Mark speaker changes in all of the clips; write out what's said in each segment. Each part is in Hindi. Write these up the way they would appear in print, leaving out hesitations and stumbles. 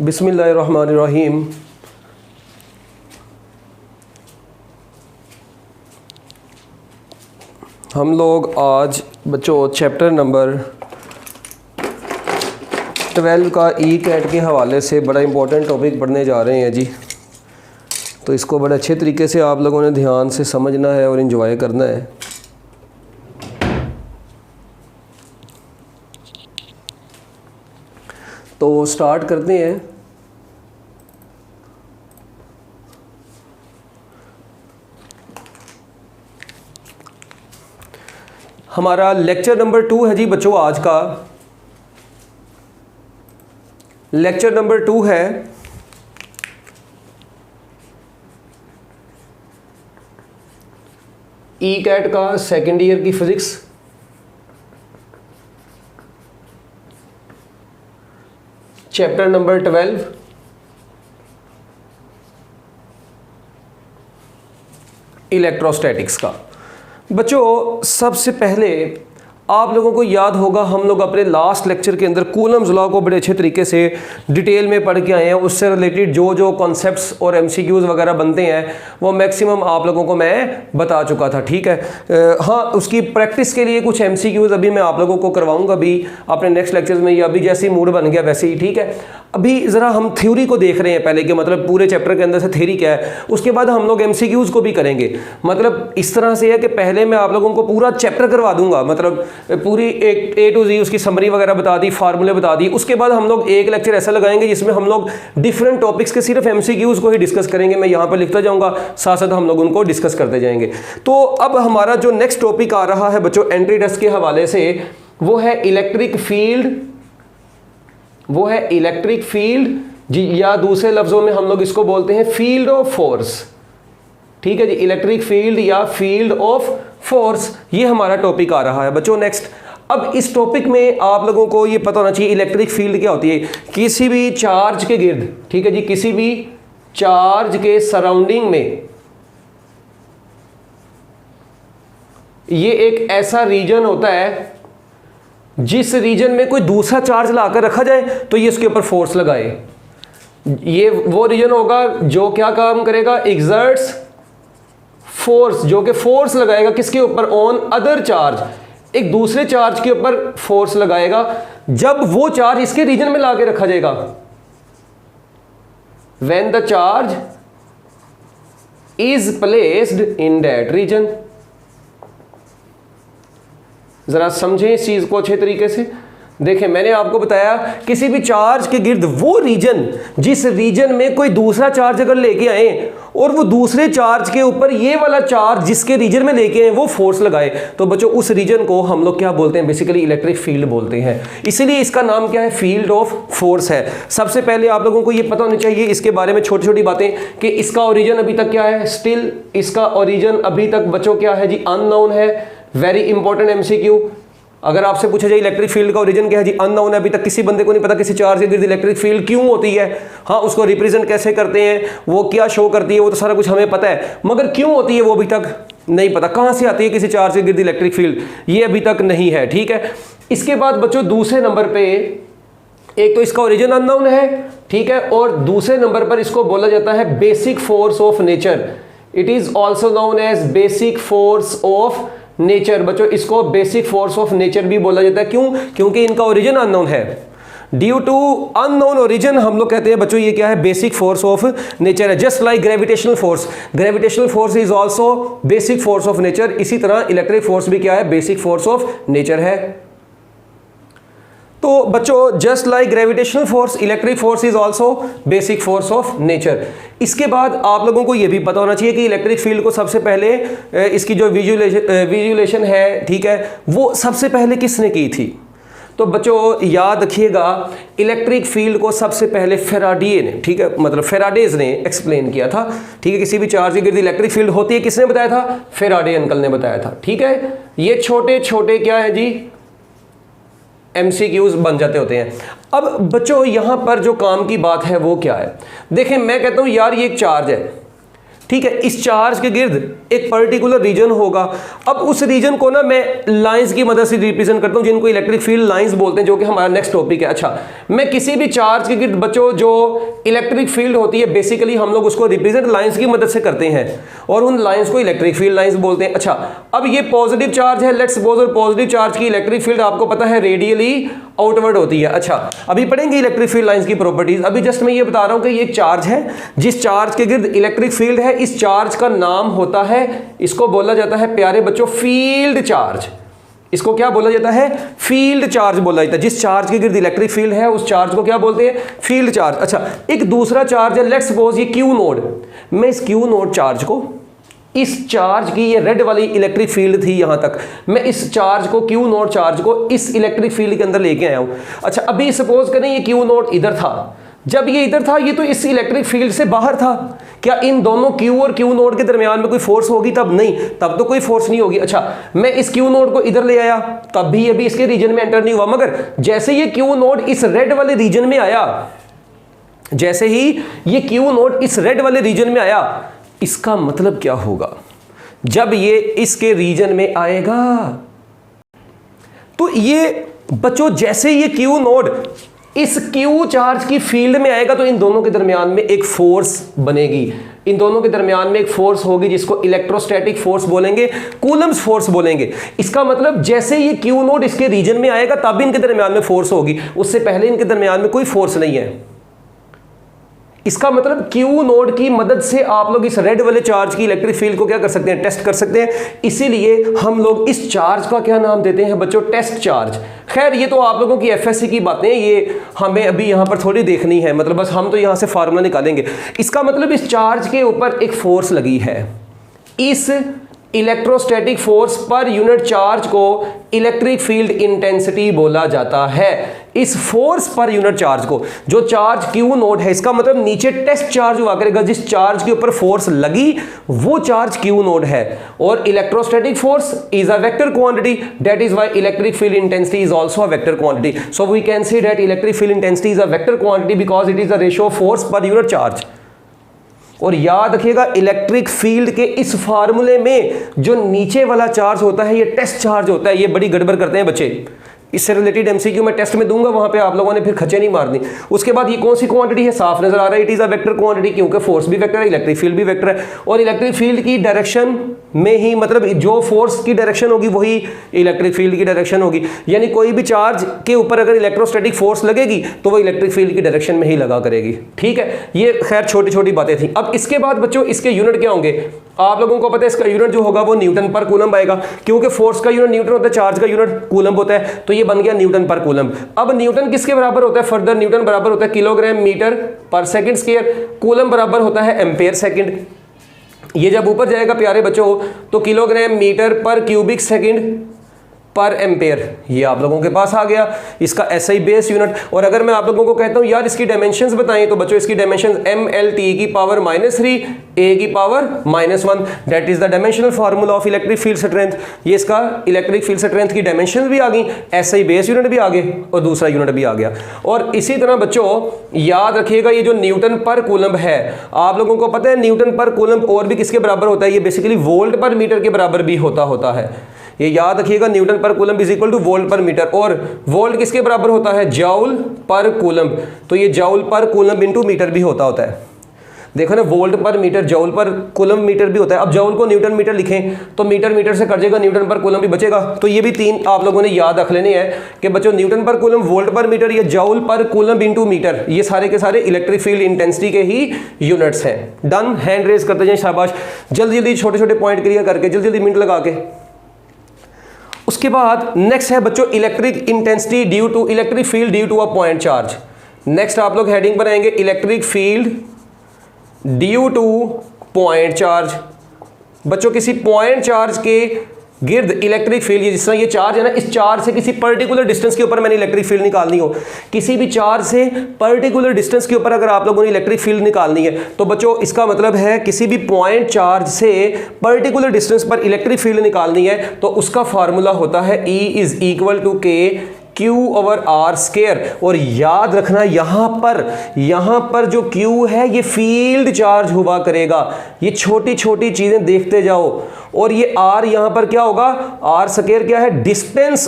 Speaker 1: बिस्मिल्लाहिर्रहमानिर्रहीम। हम लोग आज बच्चों चैप्टर नंबर 12 का ई कैट के हवाले से बड़ा इम्पोर्टेंट टॉपिक पढ़ने जा रहे हैं जी। तो इसको बड़े अच्छे तरीके से आप लोगों ने ध्यान से समझना है और इन्जॉय करना है। तो स्टार्ट करते हैं। हमारा लेक्चर नंबर 2 है जी बच्चों। आज का लेक्चर नंबर 2 है ई कैट का सेकेंड ईयर की फिजिक्स। चैप्टर नंबर 12 इलेक्ट्रोस्टैटिक्स का। बच्चों सबसे पहले आप लोगों को याद होगा हम लोग अपने लास्ट लेक्चर के अंदर कूलम्स लॉ को बड़े अच्छे तरीके से डिटेल में पढ़ के आए हैं। उससे रिलेटेड जो जो कॉन्सेप्ट्स और एमसीक्यूज़ वगैरह बनते हैं वो मैक्सिमम आप लोगों को मैं बता चुका था। ठीक है, हाँ उसकी प्रैक्टिस के लिए कुछ एमसीक्यूज़ अभी मैं आप लोगों को करवाऊंगा भी अपने नेक्स्ट लेक्चर्स में, या अभी जैसे ही मूड बन गया वैसे ही। ठीक है, अभी ज़रा हम थ्योरी को देख रहे हैं पहले कि मतलब पूरे चैप्टर के अंदर से थ्योरी क्या है, उसके बाद हम लोग एमसीक्यूज़ को भी करेंगे। मतलब इस तरह से है कि पहले मैं आप लोगों को पूरा चैप्टर करवा दूंगा, मतलब पूरी A to Z उसकी समरी वगैरह बता दी, फार्मूले बता दी। उसके बाद हम लोग एक लेक्चर ऐसा लगाएंगे जिसमें हम लोग डिफरेंट टॉपिक्स के सिर्फ एमसीक्यूज़ को ही डिस्कस करेंगे। मैं यहाँ पर लिखता जाऊँगा, साथ साथ हम लोग उनको डिस्कस करते जाएंगे। तो अब हमारा जो नेक्स्ट टॉपिक आ रहा है बच्चों एंट्री टेस्ट के हवाले से, वो है इलेक्ट्रिक फील्ड। वो है इलेक्ट्रिक फील्ड जी, या दूसरे लफ्जों में हम लोग इसको बोलते हैं फील्ड ऑफ फोर्स। ठीक है जी, इलेक्ट्रिक फील्ड या फील्ड ऑफ फोर्स, ये हमारा टॉपिक आ रहा है बच्चों नेक्स्ट। अब इस टॉपिक में आप लोगों को ये पता होना चाहिए इलेक्ट्रिक फील्ड क्या होती है। किसी भी चार्ज के गिर्द, ठीक है जी, किसी भी चार्ज के सराउंडिंग में ये एक ऐसा रीजन होता है जिस रीजन में कोई दूसरा चार्ज लाकर रखा जाए तो ये इसके ऊपर फोर्स लगाए। ये वो रीजन होगा जो क्या काम करेगा, एक्सर्ट्स फोर्स, जो कि फोर्स लगाएगा किसके ऊपर, ऑन अदर चार्ज, एक दूसरे चार्ज के ऊपर फोर्स लगाएगा जब वो चार्ज इसके रीजन में लाके रखा जाएगा। When the charge is placed in that region. जरा समझें इस चीज को अच्छे तरीके से। देखें, मैंने आपको बताया किसी भी चार्ज के गिर्द वो रीजन जिस रीजन में कोई दूसरा चार्ज अगर लेके आए और वो दूसरे चार्ज के ऊपर ये वाला चार्ज जिसके रीजन में लेके आए वो फोर्स लगाए, तो बच्चों उस रीजन को हम लोग क्या बोलते हैं, बेसिकली इलेक्ट्रिक फील्ड बोलते हैं। इसीलिए इसका नाम क्या है, फील्ड ऑफ फोर्स है। सबसे पहले आप लोगों को ये पता होना चाहिए इसके बारे में छोटी छोटी बातें कि इसका ओरिजिन अभी तक क्या है, स्टिल इसका ओरिजिन अभी तक बच्चों क्या है जी, अननोन है। Very important MCQ. अगर आपसे पूछा जाए इलेक्ट्रिक फील्ड का ओरिजिन क्या है जी, अननोन है। अभी तक किसी बंदे को नहीं पता किसी चार्ज के गिर्द इलेक्ट्रिक फील्ड क्यों होती है। हाँ, उसको रिप्रेजेंट कैसे करते हैं, वो क्या शो करती है, वो तो सारा कुछ हमें पता है, मगर क्यों होती है वो अभी तक नहीं पता। कहाँ से आती है किसी चार्ज के गिर्द इलेक्ट्रिक फील्ड, ये अभी तक नहीं है। ठीक है, इसके बाद बच्चों दूसरे नंबर पे एक तो इसका ओरिजिन अननोन है, ठीक है, और दूसरे नंबर पर इसको बोला जाता है basic force of nature. It is also known as basic force of nature. बच्चों इसको बेसिक फोर्स ऑफ नेचर भी बोला जाता है। क्यों? क्योंकि इनका ओरिजिन अननोन है। ड्यू टू अननोन ओरिजिन हम लोग कहते हैं बच्चों ये क्या है, बेसिक फोर्स ऑफ नेचर है। Just like gravitational force, gravitational force is also basic force of nature. इसी तरह इलेक्ट्रिक फोर्स भी क्या है, बेसिक फोर्स ऑफ नेचर है। तो बच्चों just like gravitational force, electric force is also basic force of nature. इसके बाद आप लोगों को यह भी पता होना चाहिए कि इलेक्ट्रिक फील्ड को सबसे पहले इसकी जो विजुलेशन है, ठीक है, वो सबसे पहले किसने की थी। तो बच्चों याद रखिएगा इलेक्ट्रिक फील्ड को सबसे पहले फेराडे ने, ठीक है, मतलब फेराडेज ने एक्सप्लेन किया था। ठीक है, किसी भी चार्ज के गिर्द इलेक्ट्रिक फील्ड होती है, किसने बताया था, फेराडे अंकल ने बताया था। ठीक है, ये छोटे छोटे क्या है जी, एमसीक्यूज बन जाते होते हैं। अब बच्चों यहां पर जो काम की बात है वो क्या है, देखें मैं कहता हूं यार ये एक चार्ज है, ठीक है, इस चार्ज के गिर्द एक पर्टिकुलर रीजन होगा। अब उस रीजन को ना मैं लाइंस की मदद से रिप्रेजेंट करता हूं, जिनको इलेक्ट्रिक फील्ड लाइंस बोलते हैं, जो कि हमारा नेक्स्ट टॉपिक है। अच्छा, मैं किसी भी चार्ज के गिर्द बच्चों जो इलेक्ट्रिक फील्ड होती है, बेसिकली हम लोग उसको रिप्रेजेंट लाइंस की मदद से करते हैं और उन लाइंस को इलेक्ट्रिक फील्ड लाइंस बोलते हैं। अच्छा, अब ये पॉजिटिव चार्ज है, लेट्स सपोज, और पॉजिटिव चार्ज की इलेक्ट्रिक फील्ड आपको पता है रेडियली आउटवर्ड होती है। अच्छा, अभी पढ़ेंगे इलेक्ट्रिक फील्ड लाइंस की प्रॉपर्टीज। अभी जस्ट मैं ये बता रहा हूं कि ये एक चार्ज है, जिस चार्ज के गिर्द इलेक्ट्रिक फील्ड है, इस चार्ज का नाम होता है, इसको बोला जाता है प्यारे बच्चों फील्ड चार्ज। इसको क्या बोला जाता है? फील्ड चार्ज बोला जाता है। जिस चार्ज के गिर्द इलेक्ट्रिक फील्ड है उस चार्ज को क्या बोलते हैं? Field charge. अच्छा, एक दूसरा चार्ज है, लेट्स सपोज ये क्यू नोड। मैं इस क्यू नोड चार्ज को, इस चार्ज की ये रेड वाली इलेक्ट्रिक फील्ड थी यहां तक, मैं इस चार्ज को, क्यू नोड चार्ज को इस इलेक्ट्रिक फील्ड के अंदर लेके आया हूं। अच्छा, अभी सपोज करें ये क्यू नोड इधर था, जब ये इधर था ये तो इस इलेक्ट्रिक फील्ड से बाहर था। क्या इन दोनों क्यू और क्यू नोड के दरमियान में कोई फोर्स होगी? तब नहीं, तब तो कोई फोर्स नहीं होगी। अच्छा, मैं इस क्यू नोड को इधर ले आया, तब भी ये भी इसके रीजन में एंटर नहीं हुआ, मगर जैसे ये क्यू नोड इस रेड वाले रीजन में आया, जैसे ही ये क्यू नोड इस रेड वाले रीजन में आया, इसका मतलब क्या होगा? जब ये इसके रीजन में आएगा तो ये बच्चों जैसे ये क्यू नोड इस क्यू चार्ज की फील्ड में आएगा तो इन दोनों के दरमियान में एक फोर्स बनेगी, इन दोनों के दरमियान में एक फोर्स होगी जिसको इलेक्ट्रोस्टैटिक फोर्स बोलेंगे, कूलम्स फोर्स बोलेंगे। इसका मतलब जैसे ये क्यू नोड इसके रीजन में आएगा तब इनके दरमियान में फोर्स होगी, उससे पहले इनके दरमियान में कोई फोर्स नहीं है। इसका मतलब क्यू नोड की मदद से आप लोग इस रेड वाले चार्ज की इलेक्ट्रिक फील्ड को क्या कर सकते हैं? टेस्ट कर सकते हैं। इसीलिए हम लोग इस चार्ज का क्या नाम देते हैं बच्चों? Test charge. खैर ये तो आप लोगों की एफएससी की बातें, ये हमें अभी यहां पर थोड़ी देखनी है, मतलब बस हम तो यहां से फार्मूला निकालेंगे। इसका मतलब इस चार्ज के ऊपर एक फोर्स लगी है, इस electrostatic force per unit charge को इलेक्ट्रिक फील्ड इंटेंसिटी बोला जाता है। इस फोर्स पर यूनिट चार्ज को, जो चार्ज क्यू नोड है, इसका मतलब नीचे टेस्ट चार्ज हुआ करेगा, जिस चार्ज के ऊपर फोर्स लगी वो चार्ज क्यू नोड है। और electrostatic force is a vector quantity, that is why electric field intensity is also a vector quantity. So we can say that electric field intensity is a vector quantity because it is the ratio of force per unit charge. और याद रखिएगा इलेक्ट्रिक फील्ड के इस फार्मूले में जो नीचे वाला चार्ज होता है ये टेस्ट चार्ज होता है। ये बड़ी गड़बड़ करते हैं बच्चे, इससे रिलेटेड एमसीक्यू मैं टेस्ट में दूंगा, वहां पे आप लोगों ने फिर खच्चे नहीं मारनी। उसके बाद ये कौन सी क्वांटिटी है? साफ नजर आ रहा है, it is a vector quantity, क्योंकि फोर्स भी वेक्टर है, इलेक्ट्रिक फील्ड भी वेक्टर है। और इलेक्ट्रिक फील्ड की डायरेक्शन में ही, मतलब जो फोर्स की डायरेक्शन होगी वही इलेक्ट्रिक फील्ड की डायरेक्शन होगी। यानी कोई भी चार्ज के ऊपर अगर इलेक्ट्रोस्टैटिक फोर्स लगेगी तो वो इलेक्ट्रिक फील्ड की डायरेक्शन में ही लगा करेगी। ठीक है, ये खैर छोटी छोटी बातें थी। अब इसके बाद बच्चों इसके यूनिट क्या होंगे? आप लोगों को पता है इसका यूनिट जो होगा वो न्यूटन पर कूलम आएगा, क्योंकि फोर्स का यूनिट न्यूटन होता है, चार्ज का यूनिट कूलम होता है, तो ये बन गया न्यूटन पर कूलम। अब न्यूटन किसके बराबर होता है? फर्दर न्यूटन बराबर होता है किलोग्राम मीटर पर सेकंड स्क्वायर, कूलम बराबर होता है एम्पेयर सेकंड। ये जब ऊपर जाएगा प्यारे बच्चों तो किलोग्राम मीटर पर क्यूबिक सेकंड पर एम्पेयर, ये आप लोगों के पास आ गया इसका एसआई बेस यूनिट। और अगर मैं आप लोगों को कहता हूं यार इसकी डायमेंशंस बताएं, तो बच्चों इसकी डायमेंशंस ml/t की पावर -3 a की power -1, that is the dimensional formula of electric field strength. ये इसका इलेक्ट्रिक फील्ड स्ट्रेंथ की डायमेंशंस भी आ गई, एसआई बेस यूनिट भी आ गए और दूसरा यूनिट भी आ गया। और इसी तरह बच्चों याद रखिएगा ये जो न्यूटन पर कूलम है, आप लोगों को पता है न्यूटन पर कूलम और भी किसके बराबर होता है? ये बेसिकली वोल्ट पर मीटर के बराबर भी होता है। ये याद रखिएगा, न्यूटन पर coulomb is equal two volt पर मीटर। और वोल्ट किसके बराबर होता है? जॉउल पर कूलम। तो ये जॉउल पर कूलम इनटू मीटर भी होता है। देखो ना, वोल्ट पर मीटर, जॉउल पर कूलम मीटर भी होता है। अब जॉउल को न्यूटन मीटर लिखें तो मीटर मीटर से कट जाएगा, न्यूटन पर कूलम भी बचेगा। तो ये भी तीन आप लोगों ने याद रख लेने हैं कि बच्चों न्यूटन पर कूलम, वोल्ट पर मीटर, या जॉउल पर कूलम इनटू मीटर, ये सारे के सारे इलेक्ट्रिक फील्ड इंटेंसिटी के ही यूनिट्स हैं। डन, हैंड रेज करते जाएं, शाबाश। जल्दी जल्दी छोटे छोटे पॉइंट क्लियर करके जल्दी जल्दी मिनट लगा के। उसके बाद नेक्स्ट है बच्चों electric intensity due to, electric field due to a point charge. Next आप लोग हेडिंग पर आएंगे electric field due to point charge. बच्चों किसी पॉइंट चार्ज के गिर्द इलेक्ट्रिक फील्ड, ये जिस तरह ये चार्ज है ना, इस चार्ज से किसी पर्टिकुलर डिस्टेंस के ऊपर मैंने इलेक्ट्रिक फील्ड निकालनी हो, किसी भी चार्ज से पर्टिकुलर डिस्टेंस के ऊपर अगर आप लोगों ने इलेक्ट्रिक फील्ड निकालनी है, तो बच्चों इसका मतलब है किसी भी पॉइंट चार्ज से पर्टिकुलर डिस्टेंस पर इलेक्ट्रिक फील्ड निकालनी है तो उसका फार्मूला होता है E is equal to K Q over R square. और याद रखना यहां पर जो Q है ये फील्ड चार्ज हुआ करेगा। ये छोटी छोटी चीजें देखते जाओ। और ये R यहां पर क्या होगा, R स्क्वायर क्या है, distance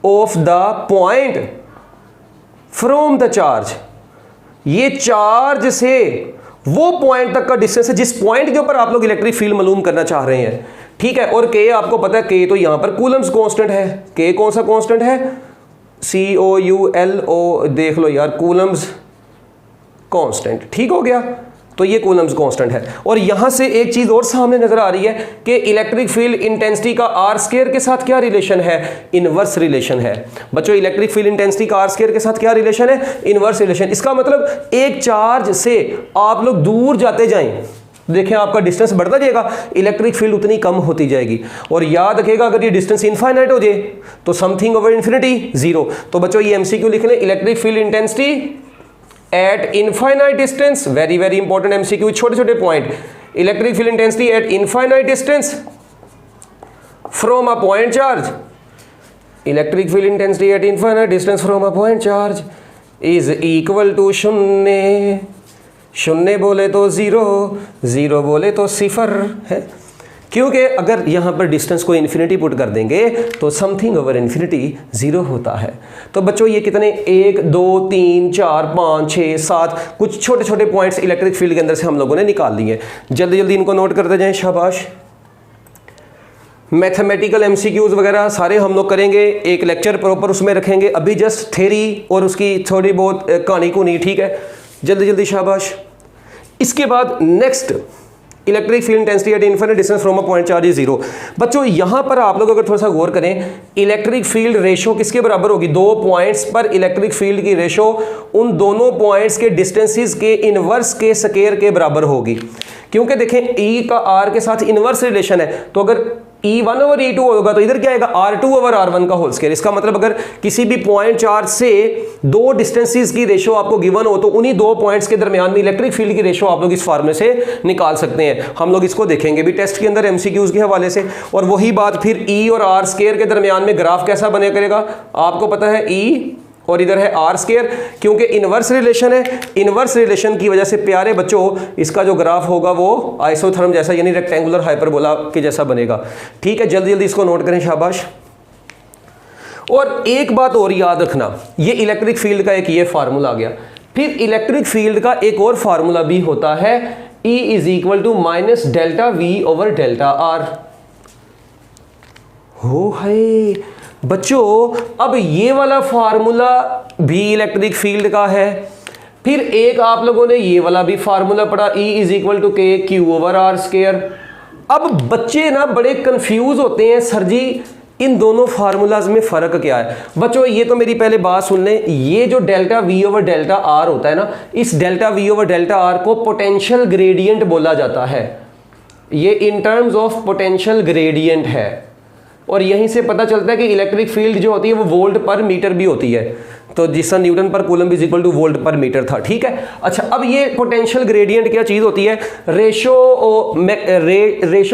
Speaker 1: of the point from the charge. ये चार्ज से वो पॉइंट तक का डिस्टेंस है जिस पॉइंट के ऊपर आप लोग इलेक्ट्रिक फील्ड मालूम करना चाह रहे हैं, ठीक है। और K आपको पता है, K तो यहां पर कूलम्स कांस्टेंट है। K कौन सा कांस्टेंट है, COULO, देख लो यार, कूलम्स कांस्टेंट, ठीक हो गया। तो ये कूलम्स कांस्टेंट है। और यहां से एक चीज और सामने नजर आ रही है कि इलेक्ट्रिक फील्ड इंटेंसिटी का R स्क्वायर के साथ क्या रिलेशन है, इनवर्स रिलेशन है। बच्चों इलेक्ट्रिक फील्ड इंटेंसिटी का R स्क्वायर के साथ क्या रिलेशन है, इनवर्स रिलेशन। इसका मतलब एक चार्ज से आप लोग दूर जाते जाएं, देखें आपका डिस्टेंस बढ़ता जाएगा, इलेक्ट्रिक फील्ड उतनी कम होती जाएगी। और याद रखिएगा अगर ये डिस्टेंस इनफाइनाइट हो जाए तो समथिंग ओवर इन्फिनिटी, जीरो। तो बच्चों ये MCQ लिख लें, electric field intensity at infinite distance, very very important MCQ, छोटे छोटे point. Electric field intensity at infinite distance from a point charge, electric field intensity at infinite distance from a point charge is equal to शून्य। शून्य बोले तो जीरो, जीरो बोले तो सिफर है, क्योंकि अगर यहां पर डिस्टेंस को इन्फिनिटी पुट कर देंगे तो समथिंग ओवर इन्फिनिटी जीरो होता है। तो बच्चों ये कितने, 1 2 3 4 5 6 7 कुछ छोटे छोटे पॉइंट्स इलेक्ट्रिक फील्ड के अंदर से हम लोगों ने निकाल लिए। जल्दी जल्दी इनको नोट करते जाएं, शाबाश। मैथमेटिकल MCQs वगैरह सारे हम लोग करेंगे, एक लेक्चर प्रॉपर उसमें रखेंगे। अभी जस्ट थ्योरी और उसकी थोड़ी बहुत कहानी कूनी, ठीक है। जल्दी जल्दी शाबाश। इसके बाद next, electric field intensity eight infinite distance from a point charge is zero. बच्चों यहां पर आप लोग अगर थोड़ा सा गौर करें, इलेक्ट्रिक फील्ड रेशो किसके बराबर होगी, दो पॉइंट्स पर इलेक्ट्रिक फील्ड की रेशो उन दोनों पॉइंट्स के डिस्टेंसेस के इनवर्स के स्क्वायर के बराबर होगी। क्योंकि देखें E का R के साथ इनवर्स रिलेशन है, तो अगर E1 ओवर E2 होगा तो इधर क्या आएगा, R2 ओवर R1 का होल स्क्वायर। इसका मतलब अगर किसी भी पॉइंट चार्ज से दो डिस्टेंसेस की रेशो आपको गिवन हो तो उन्हीं दो पॉइंट्स के दरमियान में इलेक्ट्रिक फील्ड की रेशो आप लोग इस फार्मूले से निकाल सकते हैं। हम लोग इसको देखेंगे भी टेस्ट के अंदर MCQs के हवाले से। और वही बात फिर E और R स्क्वायर के दरमियान में ग्राफ कैसा बने करेगा, आपको पता है E और इधर है R स्क्वायर, क्योंकि इनवर्स रिलेशन है। इनवर्स रिलेशन की वजह से प्यारे बच्चों इसका जो ग्राफ होगा वो आइसोथर्म जैसा यानी रेक्टेंगुलर हाइपरबोला के जैसा बनेगा, ठीक है। जल्दी जल्दी इसको नोट करें, शाबाश। और एक बात और याद रखना, ये इलेक्ट्रिक फील्ड का एक ये फार्मूला आ गया। फिर इलेक्ट्रिक फील्ड का एक और फार्मूला भी होता है, E is equal to minus delta V over delta R। हो है बच्चों, अब ये वाला फार्मूला भी इलेक्ट्रिक फील्ड का है। फिर एक आप लोगों ने ये वाला भी फार्मूला पढ़ा, E इज इक्वल टू के Q ओवर R स्क्वायर। अब बच्चे ना बड़े कंफ्यूज होते हैं, सर जी इन दोनों फार्मूलाज में फ़र्क क्या है। बच्चों ये तो मेरी पहले बात सुन लें, ये जो delta V over delta R होता है ना, इस delta V over delta R को पोटेंशियल ग्रेडियंट बोला जाता है। ये in terms of potential gradient है। और यहीं से पता चलता है कि इलेक्ट्रिक फील्ड जो होती है वो वोल्ट पर मीटर भी होती है। तो जिसका न्यूटन पर coulomb is equal two volt पर मीटर था, ठीक है। अच्छा, अब ये पोटेंशियल ग्रेडियंट क्या चीज़ होती है, ratio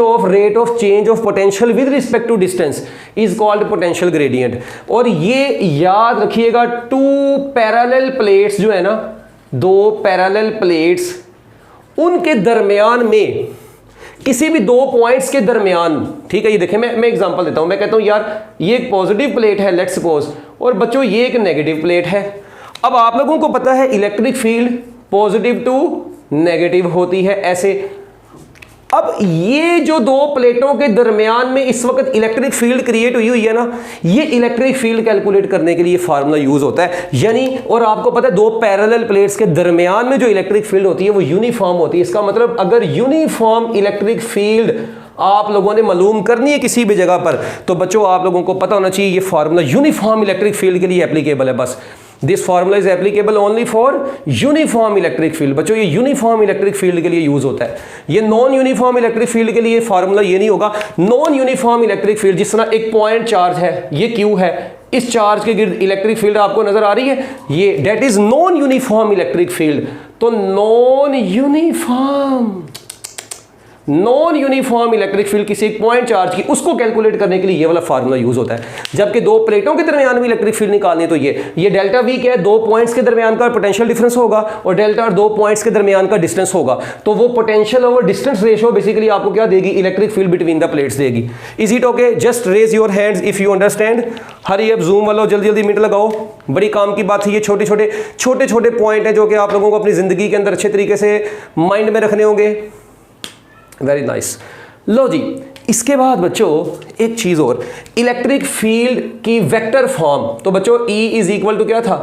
Speaker 1: of rate of change of potential with respect to distance is called potential gradient. और ये याद रखिएगा, टू पैरेलल प्लेट्स जो है ना, दो पैरेलल प्लेट्स, उनके दरमियान में किसी भी दो पॉइंट्स के दरमियान, ठीक है। ये देखें, मैं एग्जांपल देता हूं। मैं कहता हूं यार ये एक पॉजिटिव प्लेट है लेट्स सपोज, और बच्चों ये एक नेगेटिव प्लेट है। अब आप लोगों को पता है electric field positive to negative होती है ऐसे। अब ये जो दो प्लेटों के दरमियान में इस वक्त इलेक्ट्रिक फील्ड क्रिएट हुई है ना, ये इलेक्ट्रिक फील्ड कैलकुलेट करने के लिए फार्मूला यूज होता है। यानी और आपको पता है दो पैरेलल प्लेट्स के दरमियान में जो इलेक्ट्रिक फील्ड होती है वो यूनिफॉर्म होती है। इसका मतलब अगर यूनिफॉर्म इलेक्ट्रिक फील्ड आप लोगों ने मालूम करनी है किसी भी जगह पर, तो बच्चों आप लोगों को पता होना चाहिए ये फार्मूला यूनिफॉर्म इलेक्ट्रिक फील्ड के लिए एप्लीकेबल है। बस this formula is applicable only for uniform electric field. बच्चों ये यूनिफॉर्म इलेक्ट्रिक फील्ड के लिए यूज होता है। ये नॉन यूनिफॉर्म इलेक्ट्रिक फील्ड के लिए फार्मूला ये नहीं होगा। नॉन यूनिफॉर्म इलेक्ट्रिक फील्ड, जिस तरह एक पॉइंट चार्ज है, ये Q है, इस चार्ज के गिर्द इलेक्ट्रिक फील्ड आपको नजर आ रही है, ये that is non uniform electric field. तो non uniform non uniform electric field किसी एक पॉइंट चार्ज की, उसको कैलकुलेट करने के लिए ये वाला फार्मूला यूज होता है। जबकि दो प्लेटों के दरमियान में इलेक्ट्रिक फील्ड निकालनी है तो ये डेल्टा वी क्या है, दो पॉइंट्स के दरमियान का पोटेंशियल डिफरेंस होगा, और डेल्टा और दो पॉइंट्स के दरमियान का डिस्टेंस होगा। तो वो potential over distance ratio basically आपको क्या देगी, electric field between the plates देगी। Is it okay? Just raise your hands if you understand. Hurry up, zoom वालों जल्दी जल्दी मिनट लगाओ, बड़ी काम की बात है। ये छोटे छोटे पॉइंट है जो कि आप लोगों को अपनी जिंदगी के अंदर अच्छे तरीके से माइंड में रखने होंगे। Very nice. लो जी, इसके बाद बच्चों एक चीज और, इलेक्ट्रिक फील्ड की वेक्टर फॉर्म। तो बच्चों E इज इक्वल टू क्या था,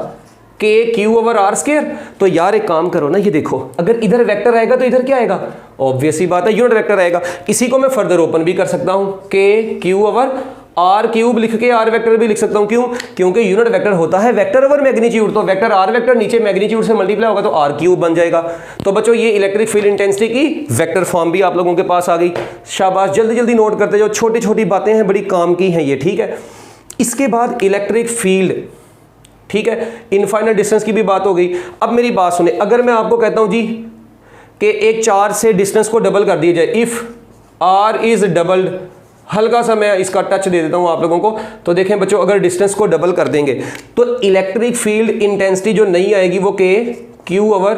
Speaker 1: के क्यू ओवर आर स्क्वायर। तो यार एक काम करो ना, ये देखो अगर इधर वेक्टर आएगा तो इधर क्या आएगा, ऑब्वियस ही बात है यूनिट वेक्टर आएगा। इसी को मैं फर्दर ओपन भी कर सकता हूं, के क्यू ओवर आर क्यूब लिख के आर वेक्टर भी लिख सकता हूं। क्यों? क्योंकि यूनिट वेक्टर होता है वेक्टर ओवर मैग्नीट्यूड। तो वेक्टर आर वेक्टर नीचे मैग्नीट्यूड से मल्टीप्लाई होगा तो आर क्यूब बन जाएगा। तो बच्चों ये इलेक्ट्रिक फील्ड इंटेंसिटी की वेक्टर फॉर्म भी आप लोगों के पास आ गई। शाबाश, जल्दी जल्दी नोट करते जाओ, छोटी छोटी बातें हैं, बड़ी काम की हैं ये, ठीक है। इसके बाद इलेक्ट्रिक फील्ड, ठीक है, इनफाइनाइट डिस्टेंस की भी बात हो गई। अब मेरी बात सुने, अगर मैं आपको कहता हूं जी कि एक चार्ज से डिस्टेंस को डबल कर दिया जाए, इफ आर इज डबल्ड, हल्का सा मैं इसका टच दे देता हूं आप लोगों को। तो देखें बच्चों, अगर डिस्टेंस को डबल कर देंगे तो इलेक्ट्रिक फील्ड इंटेंसिटी जो नहीं आएगी वो के क्यू ओवर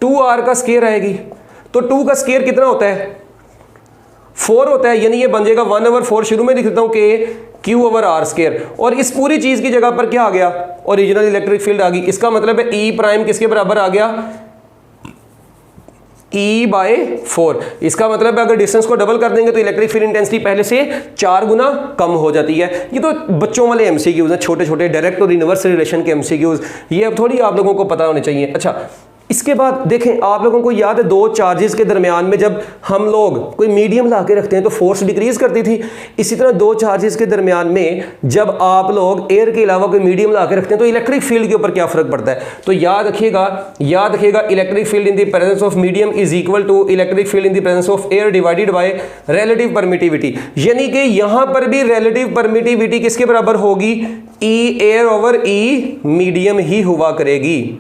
Speaker 1: 2r का स्क्वायर आएगी। तो 2 का स्क्वायर कितना होता है, 4 होता है, यानी ये बन जाएगा 1/4। शुरू में लिख देता हूं के क्यू ओवर आर स्क्वायर, और इस पूरी चीज की जगह पर क्या आ गया, ओरिजिनल इलेक्ट्रिक फील्ड आ गई। इसका मतलब है ई प्राइम किसके बराबर आ गया, E/4। इसका मतलब है अगर डिस्टेंस को डबल कर देंगे तो इलेक्ट्रिक फील्ड इंटेंसिटी पहले से 4 गुना कम हो जाती है। ये तो बच्चों वाले एमसीक्यूज हैं, छोटे छोटे डायरेक्ट और इनवर्स रिलेशन के एमसीक्यूज, ये अब थोड़ी आप लोगों को पता होने चाहिए। अच्छा, इसके बाद देखें, आप लोगों को याद है दो चार्जेस के दरमियान में जब हम लोग कोई मीडियम ला के रखते हैं तो फोर्स डिक्रीज करती थी। इसी तरह दो चार्जेस के दरमियान में जब आप लोग एयर के अलावा कोई मीडियम ला के रखते हैं तो इलेक्ट्रिक फील्ड के ऊपर क्या फर्क पड़ता है। तो याद रखिएगा electric field in the presence of medium is equal to electric field in the presence of air divided by relative permittivity. यानी कि यहां पर भी रिलेटिव परमिटिविटी किसके बराबर होगी, ई एयर ओवर ई मीडियम ही हुआ करेगी।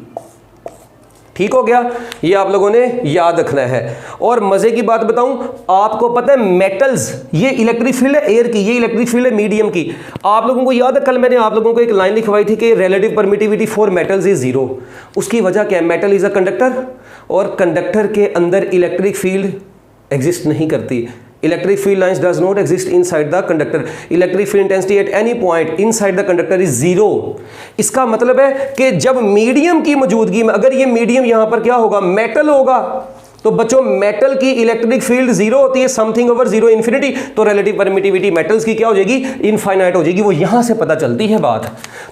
Speaker 1: ठीक हो गया, ये आप लोगों ने याद रखना है। और मजे की बात बताऊं, आपको पता है मेटल्स, ये इलेक्ट्रिक फील्ड है एयर की, ये इलेक्ट्रिक फील्ड है मीडियम की। आप लोगों को याद है कल मैंने आप लोगों को एक लाइन लिखवाई थी कि relative permittivity for metals is 0। उसकी वजह क्या है, मेटल इज अ कंडक्टर, और कंडक्टर के अंदर इलेक्ट्रिक फील्ड एग्जिस्ट नहीं करती। Electric field lines does not exist inside the conductor. Electric field intensity at any point inside the conductor is 0. इसका मतलब है कि जब मीडियम की मौजूदगी में, अगर ये मीडियम यहां पर क्या होगा, मेटल होगा, तो बच्चों मेटल की इलेक्ट्रिक फील्ड 0 होती है, समथिंग ओवर 0 इन्फिनिटी। तो रिलेटिव परमिटिविटी मेटल्स की क्या हो जाएगी, इनफाइनाइट हो जाएगी। वो यहां से पता चलती है बात।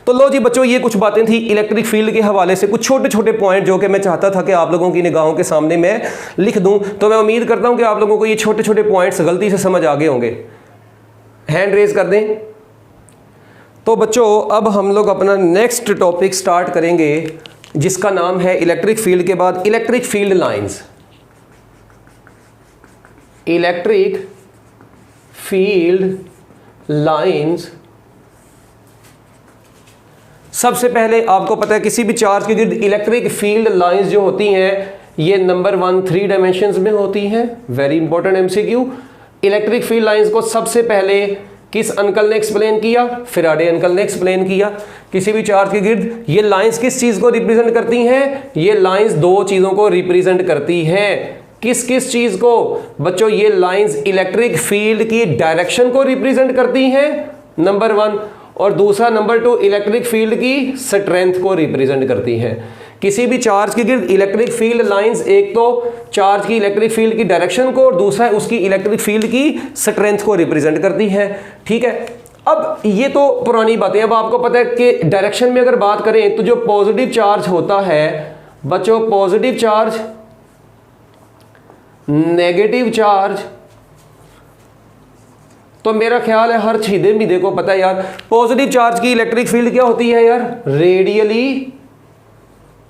Speaker 1: तो लो जी बच्चों, ये कुछ बातें थी इलेक्ट्रिक फील्ड के हवाले से, कुछ छोटे छोटे पॉइंट जो कि मैं चाहता था कि आप लोगों की निगाहों के सामने मैं लिख दूं। तो मैं उम्मीद करता हूं कि आप लोगों को ये छोटे छोटे पॉइंट्स गलती से समझ आ गए होंगे। हैंड रेज कर दें। तो बच्चों अब हम लोग अपना नेक्स्ट टॉपिक स्टार्ट करेंगे जिसका नाम है इलेक्ट्रिक फील्ड के बाद electric field lines. Electric field lines, सबसे पहले आपको पता है किसी भी चार्ज के गिर्द इलेक्ट्रिक फील्ड लाइंस जो होती हैं ये नंबर 1 3 डायमेंशंस में होती हैं। Very important MCQ. Electric field lines को सबसे पहले किस अंकल ने एक्सप्लेन किया, फैराडे अंकल ने एक्सप्लेन किया। किसी भी चार्ज के गिर्द ये लाइंस किस चीज को रिप्रेजेंट करती हैं, ये लाइंस दो चीजों को रिप्रेजेंट करती हैं। किस किस चीज को बच्चों, ये लाइंस इलेक्ट्रिक फील्ड की डायरेक्शन को रिप्रेजेंट करती हैं नंबर 1, और दूसरा नंबर 2 इलेक्ट्रिक फील्ड की स्ट्रेंथ को रिप्रेजेंट करती हैं। किसी भी चार्ज के गिर्द इलेक्ट्रिक फील्ड लाइंस एक तो चार्ज की इलेक्ट्रिक फील्ड की डायरेक्शन को और दूसरा है उसकी इलेक्ट्रिक फील्ड की स्ट्रेंथ को रिप्रेजेंट करती है। ठीक है, अब ये तो पुरानी बातें। अब आपको पता है कि डायरेक्शन में अगर बात करें तो जो पॉजिटिव चार्ज होता है बच्चों, पॉजिटिव चार्ज, नेगेटिव चार्ज, तो मेरा ख्याल है हर छीदे मीदे को पता है यार, पॉजिटिव चार्ज की इलेक्ट्रिक फील्ड क्या होती है यार, रेडियली।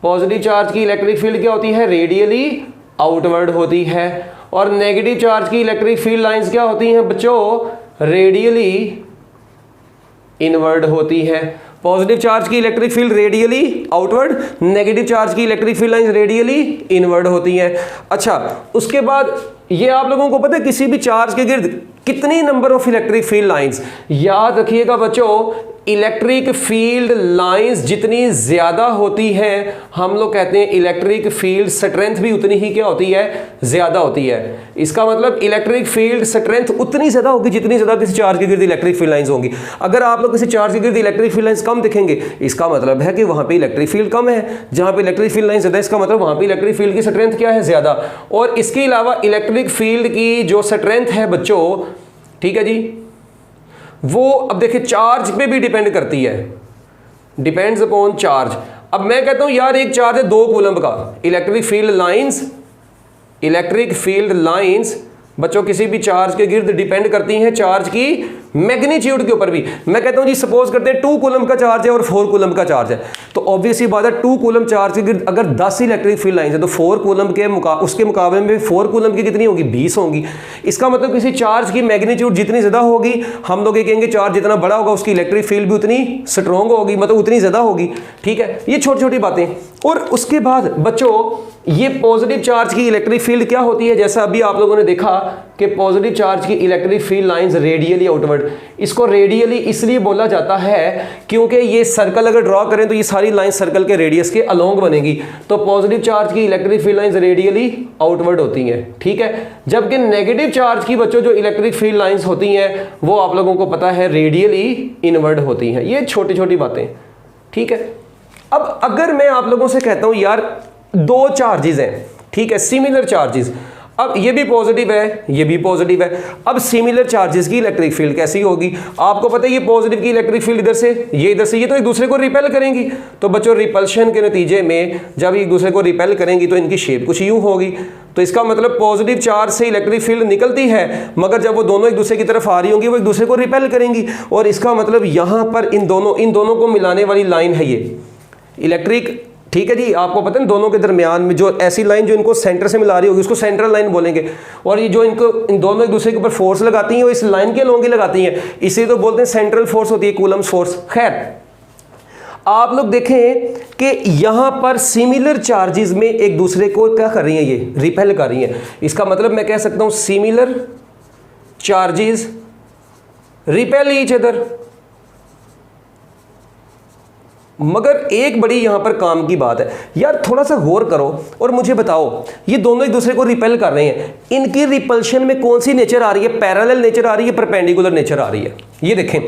Speaker 1: पॉजिटिव चार्ज की इलेक्ट्रिक फील्ड क्या होती है, रेडियली आउटवर्ड होती है। और नेगेटिव चार्ज की इलेक्ट्रिक फील्ड लाइंस क्या होती हैं बच्चों, रेडियली इनवर्ड होती है। पॉजिटिव चार्ज की electric field radially outward, negative charge की electric field lines radially inward होती हैं। अच्छा, उसके बाद ये आप लोगों को पता है किसी भी चार्ज के गिर्द कितनी number of electric field lines, याद रखिएगा बच्चों, इलेक्ट्रिक फील्ड लाइंस जितनी ज्यादा होती हैं हम लोग कहते हैं इलेक्ट्रिक फील्ड स्ट्रेंथ भी उतनी ही क्या होती है, ज्यादा होती है। इसका मतलब इलेक्ट्रिक फील्ड स्ट्रेंथ उतनी ज्यादा होगी जितनी ज्यादा किसी चार्ज के गिर्द इलेक्ट्रिक फील्ड लाइंस होंगी। अगर आप लोग किसी चार्ज के गिर्द इलेक्ट्रिक फील्ड लाइंस कम दिखेंगे, इसका मतलब है कि वहां पे इलेक्ट्रिक फील्ड कम है। जहां पे इलेक्ट्रिक फील्ड लाइंस ज्यादा है, इसका मतलब वहां पे इलेक्ट्रिक फील्ड की स्ट्रेंथ क्या है, ज्यादा। और इसके अलावा इलेक्ट्रिक फील्ड की जो स्ट्रेंथ है बच्चों, ठीक है जी, वो अब देखिए चार्ज पे भी डिपेंड करती है, डिपेंड्स अपॉन चार्ज। अब मैं कहता हूं यार एक चार्ज है 2 कूलम का, इलेक्ट्रिक फील्ड लाइंस बच्चों किसी भी चार्ज के गिर्द डिपेंड करती हैं चार्ज की मैग्नीट्यूड के ऊपर भी। मैं कहता हूं जी सपोज करते हैं 2 कूलम का चार्ज है और 4 कूलम का चार्ज है, तो ऑब्वियसली बात है 2 कूलम चार्ज के गिर्द अगर 10 इलेक्ट्रिक फील्ड लाइंस है तो 4 कूलम के उसके मुकाबले में 4 कूलम की कितनी होगी, 20 होंगी। इसका मतलब किसी चार्ज की मैग्नीट्यूड जितनी ज्यादा होगी, हम लोग ये कहेंगे चार्ज जितना बड़ा होगा उसकी इलेक्ट्रिक फील्ड भी उतनी स्ट्रॉन्ग होगी, मतलब उतनी ज्यादा होगी। ठीक है, ये छोटी छोटी बातें। और उसके बाद बच्चों ये पॉजिटिव चार्ज की इलेक्ट्रिक फील्ड क्या होती है, जैसा अभी आप लोगों ने देखा कि पॉजिटिव चार्ज की electric field lines radially outward. इसको रेडियली इसलिए बोला जाता है क्योंकि ये सर्कल अगर ड्रॉ करें तो ये सारी लाइंस सर्कल के रेडियस के अलोंग बनेगी, तो पॉजिटिव चार्ज की electric field lines radially outward होती हैं। ठीक है, जबकि नेगेटिव चार्ज की बच्चों जो इलेक्ट्रिक फील्ड लाइंस होती हैं वो आप लोगों को पता है रेडियली इनवर्ड होती हैं। ये छोटी छोटी बातें। ठीक है, अब अगर मैं आप लोगों से कहता हूं यार 2 चार्जेस हैं, ठीक है, सिमिलर चार्जेस, अब ये भी पॉजिटिव है ये भी पॉजिटिव है, अब सिमिलर चार्जेस की इलेक्ट्रिक फील्ड कैसी होगी? आपको पता है ये पॉजिटिव की इलेक्ट्रिक फील्ड इधर से ये तो एक दूसरे को रिपेल करेंगी। तो बच्चों रिपल्शन के नतीजे में जब एक दूसरे को रिपेल करेंगी तो इनकी शेप कुछ यूं होगी। तो इसका मतलब पॉजिटिव चार्ज से इलेक्ट्रिक फील्ड निकलती है, मगर जब वो दोनों एक दूसरे की तरफ आ रही होंगी वो एक दूसरे को रिपेल करेंगी। और इसका मतलब यहां पर इन दोनों को मिलाने वाली लाइन है ये इलेक्ट्रिक। ठीक है जी, आपको पता है दोनों के दरमियान में जो ऐसी लाइन जो इनको सेंटर से मिला रही होगी उसको सेंट्रल लाइन बोलेंगे। और ये जो इन दोनों एक दूसरे के ऊपर फोर्स लगाती हैं वो इस लाइन के लोंग ही लगाती हैं, इसे तो बोलते हैं सेंट्रल फोर्स होती है, कूलम्स फोर्स। खैर आप लोग देखें कि यहां पर सिमिलर चार्जेस में एक दूसरे को क्या कर रही हैं, ये रिपेल कर रही हैं। इसका मतलब मैं कह सकता हूं similar charges repel each other. मगर एक बड़ी यहां पर काम की बात है यार, थोड़ा सा गौर करो और मुझे बताओ, ये दोनों एक दूसरे को रिपेल कर रहे हैं, इनकी रिपल्शन में कौन सी नेचर आ रही है? पैरेलल नेचर आ रही है, परपेंडिकुलर नेचर आ रही है? ये देखें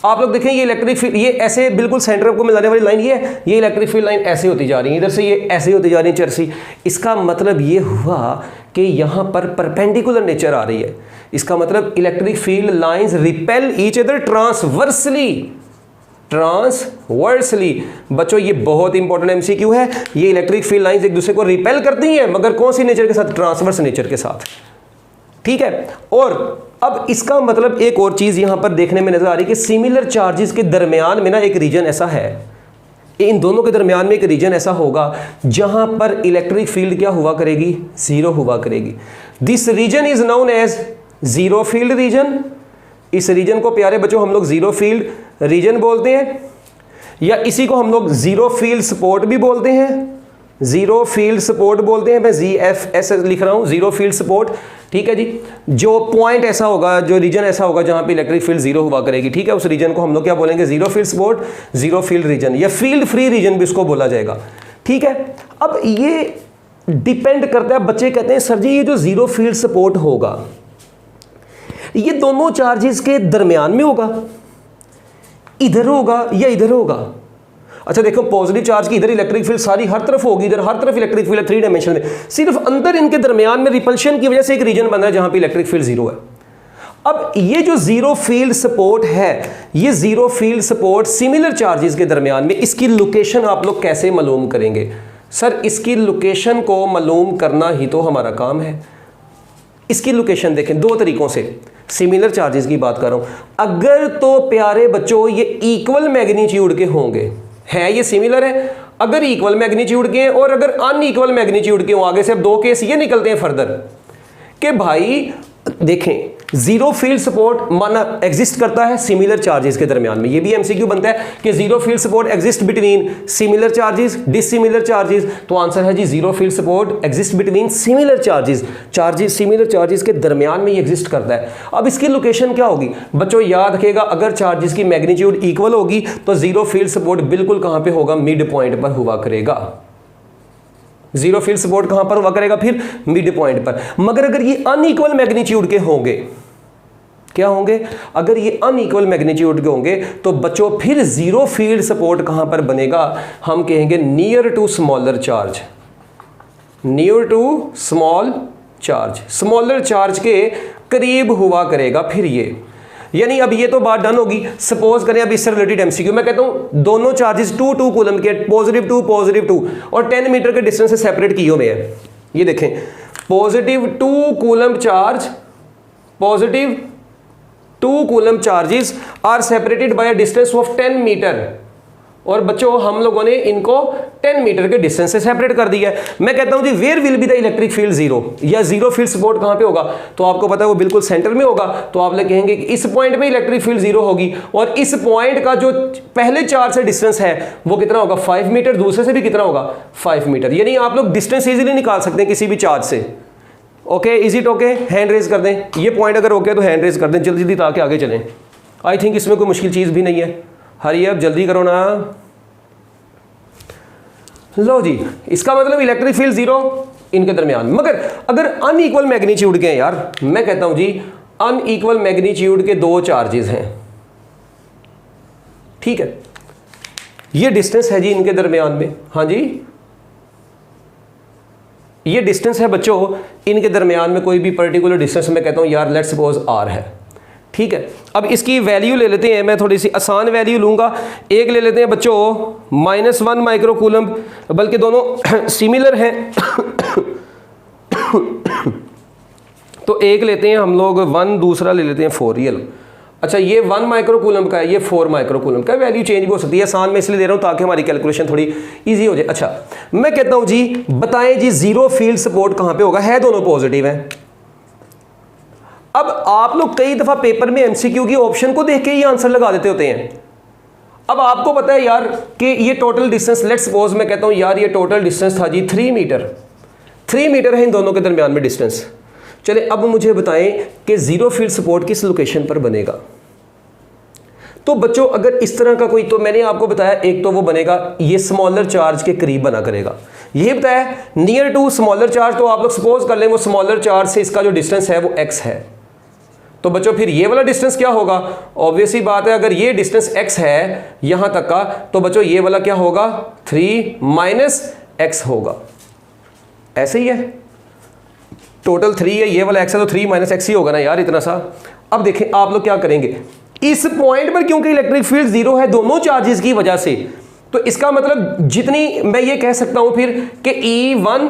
Speaker 1: आप लोग, देखें ये इलेक्ट्रिक फील्ड ये ऐसे बिल्कुल सेंटर को मिलाने वाली लाइन ये इलेक्ट्रिक फील्ड लाइन ऐसे होती जा रही है, इधर से ये ऐसे होती जा रही है चरसी। इसका मतलब ये हुआ कि यहां पर परपेंडिकुलर नेचर आ रही है। इसका मतलब electric field lines repel each other transversely. बच्चों ये बहुत इंपॉर्टेंट एमसीक्यू है। ये इलेक्ट्रिक फील्ड लाइंस एक दूसरे को रिपेल करती हैं, मगर कौन सी नेचर के साथ? ट्रांसवर्स नेचर के साथ। ठीक है, और अब इसका मतलब एक और चीज यहां पर देखने में नजर आ रही है कि सिमिलर चार्जेस के दरमियान में ना एक रीजन ऐसा है, इन दोनों के दरमियान में एक रीजन ऐसा होगा जहां पर इलेक्ट्रिक फील्ड क्या हुआ करेगी? जीरो हुआ करेगी। This region is known as zero field region. इस रीजन को प्यारे बच्चों हम लोग जीरो फील्ड रीजन बोलते हैं, या इसी को हम लोग जीरो फील्ड सपोर्ट भी बोलते हैं। जीरो फील्ड सपोर्ट बोलते हैं, मैं ZFS लिख रहा हूं, जीरो फील्ड सपोर्ट। ठीक है जी, जो पॉइंट ऐसा होगा, जो रीजन ऐसा होगा जहां पे इलेक्ट्रिक फील्ड जीरो हुआ करेगी, ठीक है, उस रीजन को हम लोग क्या बोलेंगे? Zero field support, zero field reason, या फील्ड फ्री रीजन भी इसको बोला जाएगा। ठीक है, अब ये डिपेंड करता है, बच्चे कहते हैं सर जी ये जो जीरो फील्ड सपोर्ट होगा ये दोनों चार्जेस के दरमियान में होगा, इधर होगा या इधर होगा? अच्छा देखो, पॉजिटिव चार्ज की इधर इलेक्ट्रिक फील्ड सारी हर तरफ होगी, इधर हर तरफ इलेक्ट्रिक फील्ड 3 डायमेंशन में, सिर्फ अंदर इनके दरमियान में रिपल्शन की वजह से एक रीजन बना है जहां पे इलेक्ट्रिक फील्ड जीरो है। अब ये जो जीरो फील्ड सपोर्ट है, ये zero field support similar charges के दरमियान में, इसकी लोकेशन आप लोग कैसे मालूम करेंगे? सर इसकी लोकेशन को मालूम करना ही तो हमारा काम है। इसकी लोकेशन देखें 2 तरीकों से, सिमिलर चार्जेस की बात कर रहा हूं। अगर तो प्यारे बच्चों ये इक्वल मैग्नीट्यूड के होंगे, है ये सिमिलर है, अगर इक्वल मैग्नीट्यूड के हैं, और अगर अनइक्वल मैग्नीट्यूड के हों, आगे से अब 2 केस ये निकलते हैं फर्दर कि भाई देखें जीरो फील्ड सपोर्ट माना एग्जिस्ट करता है सिमिलर चार्जेस के दरमियान में, ये भी एमसीक्यू बनता है कि zero field support exist between similar charges dissimilar charges, तो आंसर है जी zero field support exist between similar charges, similar charges के दरमियान में ये एग्जिस्ट करता है। अब इसकी लोकेशन क्या होगी बच्चों, याद रखिएगा अगर चार्जेस की मैग्नीट्यूड इक्वल होगी तो जीरो फील्ड सपोर्ट बिल्कुल कहां पे होगा, मिड पॉइंट पर हुआ करेगा। जीरो फील्ड सपोर्ट कहां पर हुआ करेगा, फिर मिड पॉइंट पर। मगर अगर ये अनइक्वल मैग्नीट्यूड के होंगे, क्या होंगे, अगर ये अनइक्वल मैग्नीट्यूड के होंगे तो बच्चों फिर जीरो फील्ड सपोर्ट कहां पर बनेगा, हम कहेंगे near to smaller charge, near to small charge, smaller charge के करीब हुआ करेगा फिर ये। यानी अब ये तो बात डन होगी। सपोज करें अब इससे रिलेटेड एमसीक्यू मैं कहता हूं दोनों चार्जेस 2 कूलम के +2 और 10 मीटर के डिस्टेंस से सेपरेट किए हुए हैं। ये देखें +2 coulomb charge, +2 coulomb charges are separated by a distance of 10 metre, और बच्चों हम लोगों ने इनको 10 मीटर के डिस्टेंस से सेपरेट कर दिया है। मैं कहता हूं जी where will be the electric field zero, या जीरो फील्ड सपोर्ट कहां पे होगा, तो आपको पता है वो बिल्कुल सेंटर में होगा। तो आप लोग कहेंगे कि इस पॉइंट पे इलेक्ट्रिक फील्ड जीरो होगी, और इस पॉइंट का जो पहले चार्ज से डिस्टेंस है वो कितना होगा 5 मीटर, दूसरे से भी कितना होगा 5 मीटर। यानी आप लोग डिस्टेंस इजीली निकाल सकते हैं किसी भी चार्ज से। Okay, is it okay, hand raise कर दें, ये पॉइंट अगर ओके तो हैंड रेज कर दें जल्दी जल्दी ताकि आगे चलें। आई थिंक इसमें कोई मुश्किल चीज भी नहीं है। हरी अब जल्दी करो ना। लो जी, इसका मतलब इलेक्ट्रिक फील्ड जीरो इनके दरमियान। मगर अगर अनइक्वल मैग्नीट्यूड के हैं यार, मैं कहता हूं जी अनइक्वल मैग्नीट्यूड के दो चार्जेस हैं, ठीक है, ये डिस्टेंस है जी इनके दरमियान में। हाँ जी, ये डिस्टेंस है बच्चों इनके दरमियान में, कोई भी पर्टिकुलर डिस्टेंस मैं कहता हूं यार लेट्स सपोज आर है, ठीक है। अब इसकी वैल्यू ले लेते हैं, मैं थोड़ी सी आसान वैल्यू लूंगा। एक ले लेते हैं बच्चों -1 माइक्रो कूलम, बल्कि दोनों सिमिलर हैं तो एक लेते हैं हम लोग 1, दूसरा ले लेते हैं 4 रियल। अच्छा, ये 1 माइक्रो कूलम का है, ये 4 माइक्रो कूलम का। वैल्यू चेंज भी हो सकती है, आसान में इसलिए दे रहा हूं ताकि हमारी कैलकुलेशन थोड़ी इजी हो जाए। अच्छा, मैं कहता हूं जी बताएं जी जीरो फील्ड सपोर्ट कहां पे होगा, है दोनों पॉजिटिव है। अब आप लोग कई दफा पेपर में एमसीक्यू की ऑप्शन को देख के ही आंसर लगा देते होते हैं। अब आपको पता है यार कि ये टोटल डिस्टेंस, लेट्स सपोज मैं कहता हूं यार ये टोटल डिस्टेंस था जी 3 मीटर, 3 मीटर है इन दोनों के दरमियान में डिस्टेंस। चले अब मुझे बताएं कि जीरो फील्ड सपोर्ट किस लोकेशन पर बनेगा। तो बच्चों अगर इस तरह का कोई, तो मैंने आपको बताया एक तो वो बनेगा ये स्मॉलर चार्ज के करीब बना करेगा, ये बताया नियर टू स्मॉलर चार्ज। तो आप लोग सपोज कर लें वो स्मॉलर चार्ज से इसका जो डिस्टेंस है वो x है, तो बच्चों फिर ये वाला डिस्टेंस क्या होगा, ऑब्वियस ही बात है अगर ये डिस्टेंस x है यहां तक का, तो बच्चों ये वाला क्या होगा 3 - x होगा। ऐसे ही है, टोटल 3 है, ये वाला x है तो 3 - x ही होगा ना यार, इतना सा। अब देखें आप लोग क्या करेंगे, इस पॉइंट पर क्योंकि इलेक्ट्रिक फील्ड जीरो है दोनों चार्जेस की वजह से, तो इसका मतलब जितनी मैं ये कह सकता हूं फिर कि E1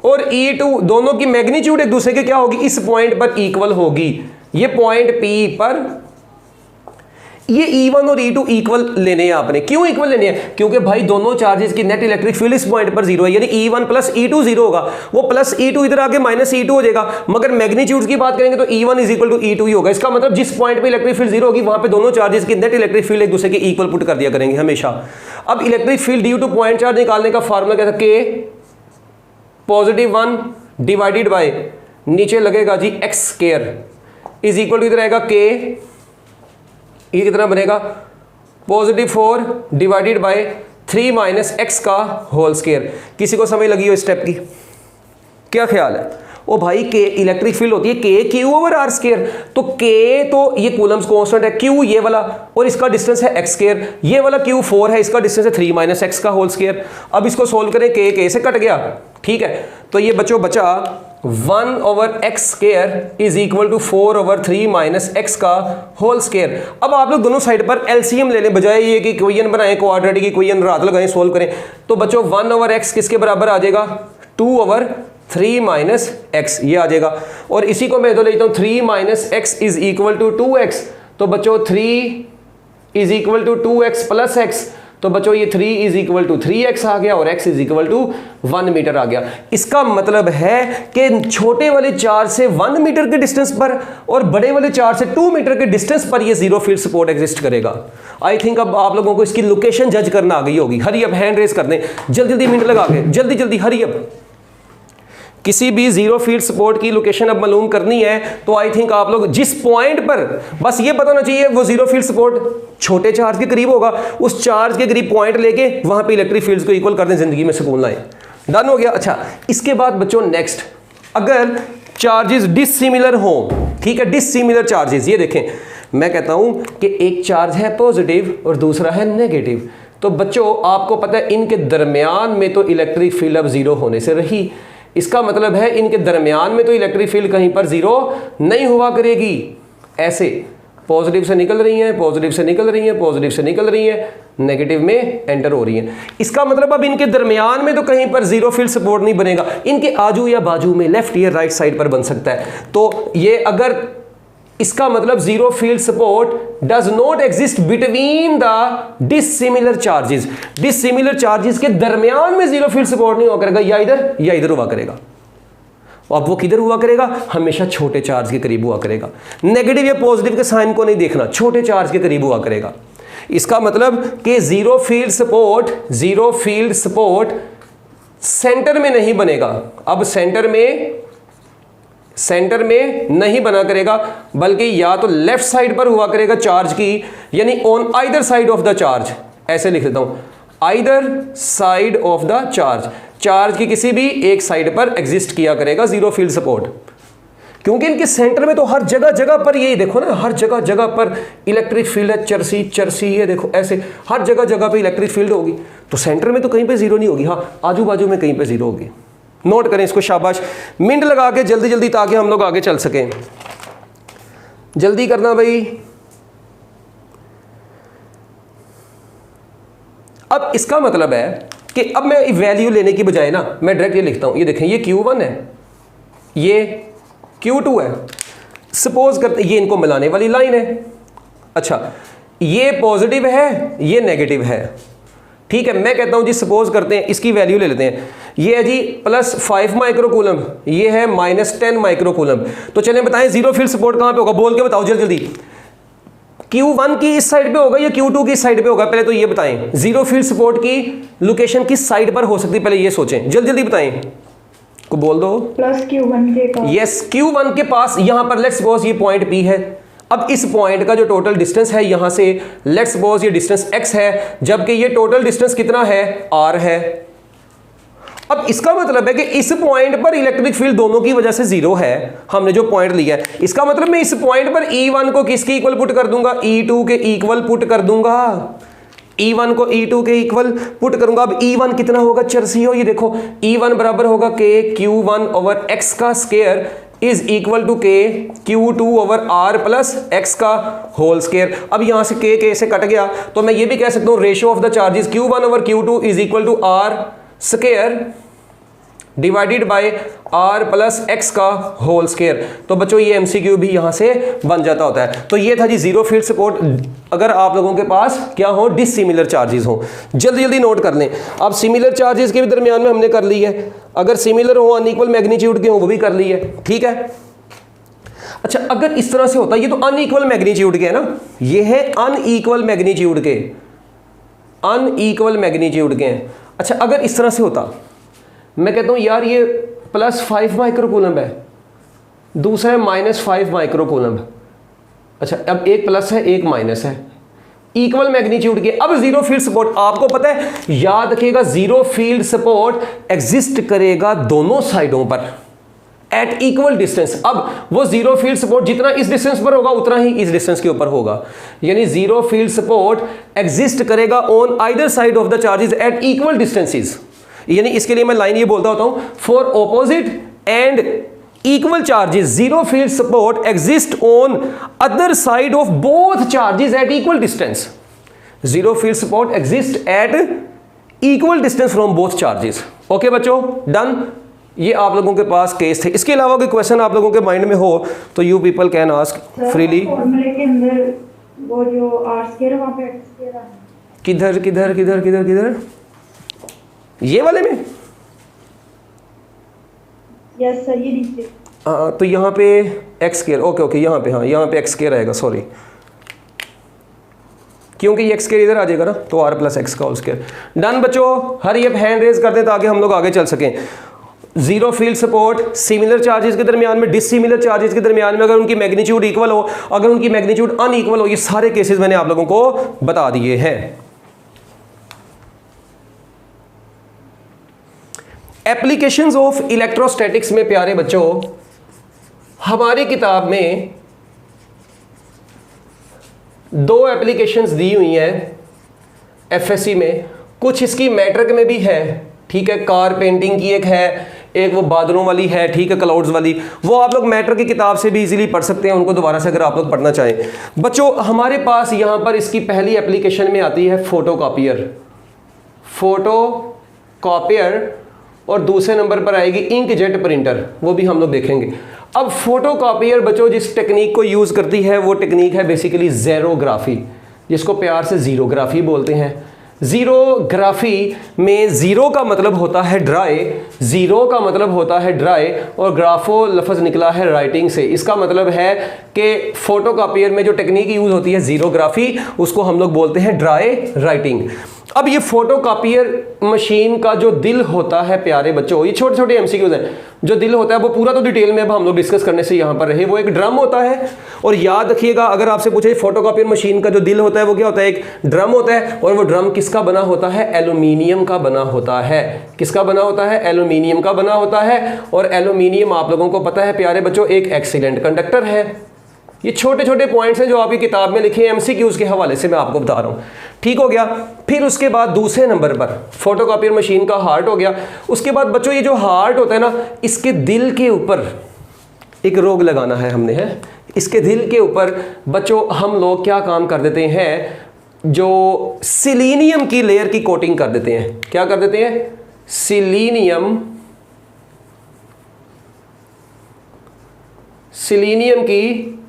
Speaker 1: और E2 दोनों की मैग्नीट्यूड एक दूसरे के क्या होगी, इस पॉइंट पर इक्वल होगी। ये पॉइंट P पर ये E1 और E2 इक्वल लेने हैं आपने। क्यों इक्वल लेने हैं, क्योंकि भाई दोनों चार्जेस की नेट इलेक्ट्रिक फील्ड इस पॉइंट पर जीरो है, यानी E1 + E2 जीरो होगा, वो +E2 इधर आके -E2 हो जाएगा। मगर मैग्नीट्यूड की बात करेंगे तो E1 = E2 ही होगा। इसका मतलब जिस पॉइंट पे इलेक्ट्रिक फील्ड जीरो होगी वहां पे दोनों चार्जेस की नेट इलेक्ट्रिक फील्ड एक दूसरे के इक्वल पुट कर दिया करेंगे हमेशा। अब electric field due to point charge निकालने का फार्मूला क्या था, K +1 डिवाइडेड बाय नीचे लगेगा जी x² = इधर आएगा K, ये कितना बनेगा +4 डिवाइडेड बाय 3 - x का होल स्क्वायर। किसी को समझ लगी हो स्टेप की, क्या ख्याल है? ओ भाई K इलेक्ट्रिक फील्ड होती है Q/r², तो K तो ये कूलम्स कांस्टेंट है, Q ये वाला और इसका डिस्टेंस है x², ये वाला Q4 है, इसका डिस्टेंस है 3 - x का होल स्क्वायर। अब इसको सोल्व करें, K से कट गया, ठीक है, तो ये बच्चों बचा 1/x² = 4/3 - x का होल स्क्वायर। अब आप लोग दोनों साइड पर एलसीएम ले लें, बजाय ये कि इक्वेशन बनाएं, क्वाड्रेटिक इक्वेशन रात लगाएं सोल्व करें, तो बच्चों 1/x किसके बराबर आ जाएगा 2/3 - x ये आ जाएगा। और इसी को मैं इधर लेता हूं 3 - x = 2x, तो बच्चों 3 = 2x + x, तो बच्चों ये 3 इज इक्वल टू 3x आ गया और x is equal to 1 metre आ गया। इसका मतलब है कि छोटे वाले चार्ज से 1 मीटर के डिस्टेंस पर और बड़े वाले चार्ज से 2 मीटर के डिस्टेंस पर ये जीरो फील्ड सपोर्ट एग्जिस्ट करेगा। आई थिंक अब आप लोगों को इसकी लोकेशन जज करना आ गई होगी। हरी अप, हैंड रेस कर दें जल्दी जल्दी, मिनट लगा के जल्दी जल्दी, हरी अप। किसी भी जीरो फील्ड सपोर्ट की लोकेशन अब मालूम करनी है तो आई थिंक आप लोग जिस पॉइंट पर, बस ये पता होना चाहिए वो जीरो फील्ड सपोर्ट छोटे चार्ज के करीब होगा, उस चार्ज के करीब पॉइंट लेके वहां पे इलेक्ट्रिक फील्ड्स को इक्वल कर दें, जिंदगी में सुकून लाएं। डन हो गया। अच्छा, इसके बाद बच्चों नेक्स्ट, अगर चार्जेस डिसिमिलर हो, ठीक है, डिसिमिलर चार्जेस, ये देखें मैं कहता हूं कि एक चार्ज है पॉजिटिव और दूसरा है नेगेटिव, तो बच्चों आपको पता है इनके दरमियान में तो इलेक्ट्रिक फील्ड अब जीरो होने से रही। इसका मतलब है इनके दरमियान में तो इलेक्ट्रिक फील्ड कहीं पर जीरो नहीं हुआ करेगी। ऐसे पॉजिटिव से निकल रही हैं, पॉजिटिव से निकल रही हैं, पॉजिटिव से निकल रही हैं, नेगेटिव में एंटर हो रही हैं। इसका मतलब अब इनके दरमियान में तो कहीं पर जीरो फील्ड सपोर्ट नहीं बनेगा, इनके आजू या बाजू में लेफ्ट या राइट साइड पर बन सकता है। तो ये अगर, इसका मतलब zero field support does not exist between the dissimilar charges. Dissimilar charges के दरमियान में जीरो फील्ड सपोर्ट नहीं हुआ करेगा, या इधर हुआ करेगा। अब वो किधर हुआ करेगा? हमेशा छोटे चार्ज के करीब हुआ करेगा। नेगेटिव या पॉजिटिव के साइन को नहीं देखना, छोटे चार्ज के करीब हुआ करेगा। इसका मतलब कि जीरो फील्ड सपोर्ट सेंटर में नहीं बनेगा। अब सेंटर में नहीं बना करेगा, बल्कि या तो लेफ्ट साइड पर हुआ करेगा चार्ज की, यानी on either side of the charge. ऐसे लिख देता हूं, either side of the charge की किसी भी एक साइड पर एग्जिस्ट किया करेगा जीरो फील्ड सपोर्ट। क्योंकि इनके सेंटर में तो हर जगह पर, ये देखो ना, हर जगह पर इलेक्ट्रिक फील्ड है, चरसी ये देखो, ऐसे हर जगह पे इलेक्ट्रिक फील्ड होगी, तो सेंटर में तो कहीं पे जीरो नहीं होगी, हाँ आजू बाजू में कहीं पे जीरो होगी। नोट करें इसको, शाबाश। मिनट लगा के जल्दी ताकि हम लोग आगे चल सकें। जल्दी करना भाई। अब इसका मतलब है कि अब मैं वैल्यू लेने की बजाय ना, मैं डायरेक्ट ये लिखता हूं, ये देखें, ये Q1 है, ये Q2 है। सपोज करते ये इनको मिलाने वाली लाइन है। अच्छा, ये पॉजिटिव है, ये नेगेटिव है, ठीक है। मैं कहता हूं जी, सपोज करते हैं, इसकी वैल्यू ले लेते हैं, ये है जी +5 माइक्रोकूलम, ये है -10 माइक्रोकूलम। तो चलें बताएं जीरो फील्ड सपोर्ट कहां पे होगा, बोल के बताओ जल्दी। Q1 की इस साइड पे होगा या Q2 की इस साइड पे होगा? पहले तो ये बताएं, जीरो फील्ड सपोर्ट की लोकेशन किस साइड पर हो सकती है, पहले ये सोचें, जल्दी बताएं, को बोल दो।
Speaker 2: +Q1 के पास।
Speaker 1: यस, Q1 के पास। यहां पर लेट्स सपोज ये पॉइंट P है। अब इस पॉइंट का जो टोटल डिस्टेंस है यहां से, लेट्स सपोज ये डिस्टेंस x है, जबकि ये टोटल डिस्टेंस कितना है, r है। अब इसका मतलब है कि इस पॉइंट पर इलेक्ट्रिक फील्ड दोनों की वजह से जीरो है, हमने जो पॉइंट लिया है। इसका मतलब मैं इस पॉइंट पर E1 को किसके इक्वल पुट कर दूंगा, E2 के इक्वल पुट कर दूंगा। E1 को E2 के इक्वल पुट करूंगा। अब E1 कितना होगा, चरसी हो, ये देखो, E1 बराबर होगा k Q1 ओवर x का square is equal to k Q2 over r plus x का होल स्क्वायर। अब यहां से k से कट गया, तो मैं ये भी कह सकता हूं ratio of the charges Q1 over Q2 is equal to r square divided by r plus x का होल स्क्वायर। तो बच्चों ये MCQ भी यहां से बन जाता होता है। तो ये था जी जीरो फील्ड सपोर्ट, अगर आप लोगों के पास क्या हो, डिसिमिलर चार्जेस हो। जल्दी नोट कर लें। अब सिमिलर चार्जेस के भी दरमियान में हमने कर ली है, अगर सिमिलर हो, अनइक्वल मैग्नीट्यूड के हो, वो भी कर ली है, ठीक है। अच्छा, अगर इस तरह से होता, ये तो अनइक्वल मैग्नीट्यूड के है ना, ये है अनइक्वल मैग्नीट्यूड के, अनइक्वल मैग्नीट्यूड के हैं। अच्छा, अगर इस तरह से होता, मैं कहता हूं यार ये +5 माइक्रोकूलम है, दूसरा है -5 माइक्रोकूलम। अच्छा, अब एक प्लस है एक माइनस है, इक्वल मैग्नीट्यूड के। अब जीरो फील्ड सपोर्ट, आपको पता है, याद रखिएगा, जीरो फील्ड सपोर्ट एग्जिस्ट करेगा दोनों साइडों पर एट इक्वल डिस्टेंस। अब वो जीरो फील्ड सपोर्ट जितना इस डिस्टेंस पर होगा उतना ही इस डिस्टेंस के ऊपर होगा, यानी जीरो फील्ड सपोर्ट एग्जिस्ट करेगा on either side of the charges at equal distances. यानी इसके लिए मैं लाइन ये बोलता होता हूं, for opposite and equal charges zero field support exist on other side of both charges at equal distance. Zero field support exist at equal distance from both charges. Okay बच्चों, डन। ये आप लोगों के पास केस थे। इसके अलावा कोई क्वेश्चन आप लोगों के माइंड में हो तो you people can ask freely.
Speaker 2: फॉर्मूले के अंदर वो जो r स्क्वायर वहां पे x स्क्वायर है,
Speaker 1: किधर किधर किधर किधर किधर, ये वाले में?
Speaker 2: यस सर, ये नीचे।
Speaker 1: तो यहाँ पे एक्स स्क्वायर, ओके ओके, यहाँ पे, हाँ यहाँ पे एक्स स्क्वायर आएगा, सॉरी, क्योंकि ये एक्स स्क्वायर इधर आ जाएगा ना, तो आर प्लस एक्स का होल स्क्वायर। डन बच्चों, हरी अप हैंड रेज कर दें ताकि हम लोग आगे चल सकें। Zero field support similar charges के दरमियान में, डिसिमिलर चार्जेस के दरमियान में अगर उनकी मैग्नीट्यूड इक्वल हो, अगर उनकी मैग्नीट्यूड अनइक्वल हो, ये सारे केसेस मैंने आप लोगों को बता दिए हैं। एप्लीकेशंस ऑफ इलेक्ट्रोस्टैटिक्स में प्यारे बच्चों, हमारी किताब में दो एप्लीकेशंस दी हुई हैं एफएससी में, कुछ इसकी मैट्रिक में भी है, ठीक है, कार पेंटिंग की एक है, एक वो बादलों वाली है, ठीक है, क्लाउड्स वाली, वो आप लोग मैट्रिक की किताब से भी इजीली पढ़ सकते हैं उनको दोबारा से अगर आप लोग पढ़ना चाहें। बच्चों हमारे पास यहाँ पर इसकी पहली एप्लीकेशन में आती है फोटोकॉपियर, फोटोकॉपियर, और दूसरे नंबर पर आएगी इंकजेट प्रिंटर, वो भी हम लोग देखेंगे। अब फोटोकॉपियर बच्चों जिस टेक्निक को यूज़ करती है वो टेक्निक है बेसिकली ज़ेरोग्राफी, जिसको प्यार से ज़ीरोग्राफी बोलते हैं। ज़ीरोग्राफी में ज़ीरो का मतलब होता है ड्राई, ज़ीरो का मतलब होता है ड्राई, और ग्राफो लफ्ज़ निकला है राइटिंग से। इसका मतलब है कि फोटोकॉपियर में जो टेक्निक यूज़ होती है ज़ीरोग्राफी, उसको हम लोग बोलते हैं ड्राई राइटिंग। अब ये फोटोकॉपियर मशीन का जो दिल होता है प्यारे बच्चों, ये छोटे छोटे एमसीक्यूज हैं, जो दिल होता है वो पूरा तो डिटेल में अब हम लोग डिस्कस करने से यहाँ पर रहे, वो एक ड्रम होता है। और याद रखिएगा, अगर आपसे पूछे फोटोकॉपियर मशीन का जो दिल होता है वो क्या होता है, एक ड्रम होता है, और वो ड्रम किसका बना होता है, एल्यूमिनियम का बना होता है। किसका बना होता है, एल्यूमिनियम का बना होता है। और एल्यूमिनियम आप लोगों को पता है प्यारे बच्चों एक एक्सीलेंट कंडक्टर है। ये छोटे छोटे पॉइंट्स हैं जो आपकी किताब में लिखे हैं, एमसीक्यूज के हवाले से मैं आपको बता रहा हूँ, ठीक हो गया। फिर उसके बाद दूसरे नंबर पर फोटोकॉपियर मशीन का हार्ट हो गया। उसके बाद बच्चों ये जो हार्ट होता है ना, इसके दिल के ऊपर एक रोग लगाना है हमने, है, इसके दिल के ऊपर बच्चों हम लोग क्या काम कर देते हैं, जो सिलीनियम की लेयर की कोटिंग कर देते हैं। क्या कर देते हैं, सिलीनियम की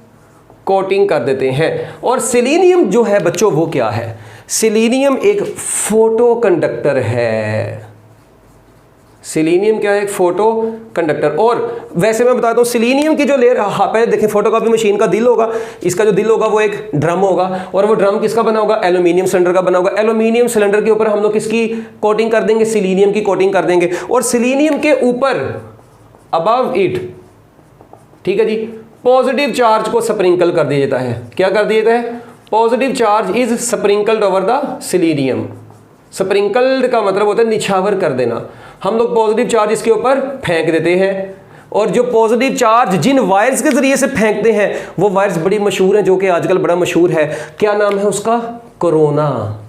Speaker 1: कोटिंग कर देते हैं। और सिलीनियम जो है बच्चों वो क्या है, सिलीनियम एक फोटो कंडक्टर है। सिलीनियम क्या है, एक फोटो कंडक्टर। और वैसे मैं बताता हूँ सिलीनियम की जो लेयर, हाँ पहले देखें, फोटोकॉपी मशीन का दिल होगा, इसका जो दिल होगा वो एक ड्रम होगा, और वो ड्रम किसका बना होगा, एल्यूमिनियम सिलेंडर का बना होगा। एल्यूमिनियम सिलेंडर के ऊपर हम लोग किसकी कोटिंग कर देंगे, सिलीनियम की कोटिंग कर देंगे। और सिलीनियम के ऊपर अबव इट, ठीक है जी, पॉजिटिव चार्ज को स्प्रिंकल कर दिया जाता है। क्या कर दिया जाता है, positive charge is sprinkled over the selenium. Sprinkled का मतलब होता है निछावर कर देना। हम लोग पॉजिटिव चार्ज इसके ऊपर फेंक देते हैं, और जो पॉजिटिव चार्ज जिन वायर्स के जरिए से फेंकते हैं वो वायर्स बड़ी मशहूर हैं, जो कि आजकल बड़ा मशहूर है। क्या नाम है उसका, कोरोना।